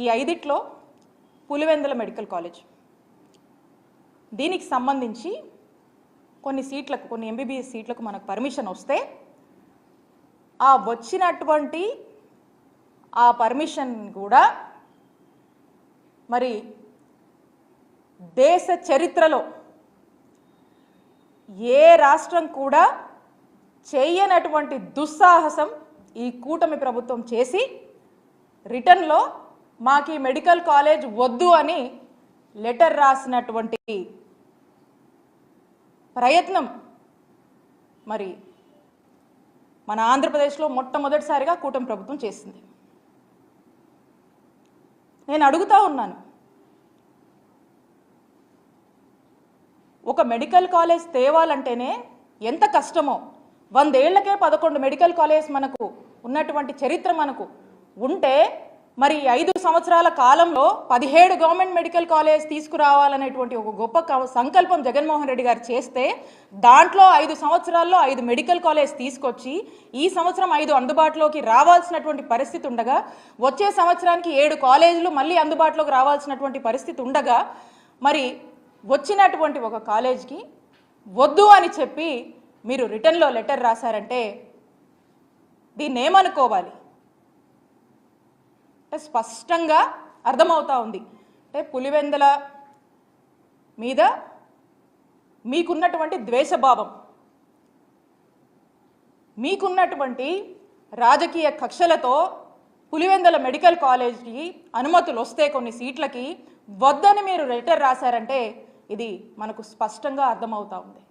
ఈ 5 Pulivendula medical college దీనికి సంబంధించి కొన్ని సీట్లకు కొన్ని ఎంబీబీఎస్ సీట్లకు మనకు పర్మిషన్ వస్తే ఆ వచ్చినటువంటి ఆ పర్మిషన్ కూడా మరి దేశ చరిత్రలో ఏ రాష్ట్రం కూడా చేయనటువంటి దుస్సాహసం ఈ కూటమి ప్రభుత్వం చేసి రిటర్న్లో మాకు ఈ మెడికల్ కాలేజ్ వద్దు అని లెటర్ రాసినటువంటి ప్రయత్నం మరి మన ఆంధ్రప్రదేశ్లో మొట్టమొదటిసారిగా కూటమి ప్రభుత్వం చేసింది. నేను అడుగుతా ఉన్నాను, ఒక మెడికల్ కాలేజ్ తేవాలంటేనే ఎంత కష్టమో, 100 ఏళ్లకే 11 మెడికల్ కాలేజ్ మనకు ఉన్నటువంటి చరిత్ర మనకు ఉంటే మరి 5 సంవత్సరాల కాలంలో 17 గవర్నమెంట్ మెడికల్ కాలేజ్ తీసుకురావాలనేటువంటి ఒక గొప్ప సంకల్పం జగన్మోహన్ రెడ్డి గారు చేస్తే దాంట్లో 5 సంవత్సరాల్లో 5 మెడికల్ కాలేజ్ తీసుకొచ్చి ఈ సంవత్సరం 5 అందుబాటులోకి రావాల్సినటువంటి పరిస్థితి ఉండగా వచ్చే సంవత్సరానికి 7 కాలేజీలు మళ్ళీ అందుబాటులోకి రావాల్సినటువంటి పరిస్థితి ఉండగా మరి వచ్చినటువంటి ఒక కాలేజ్కి వద్దు అని చెప్పి మీరు రిటర్న్లో లెటర్ రాశారంటే దీన్ని ఏమనుకోవాలి? అంటే స్పష్టంగా అర్థమవుతా ఉంది, అంటే పులివెందుల మీద మీకున్నటువంటి ద్వేషభావం, మీకున్నటువంటి రాజకీయ కక్షలతో పులివెందుల మెడికల్ కాలేజ్కి అనుమతులు వస్తే కొన్ని సీట్లకి వద్దని మీరు లెటర్ రాశారంటే ఇది మనకు స్పష్టంగా అర్థమవుతా ఉంది.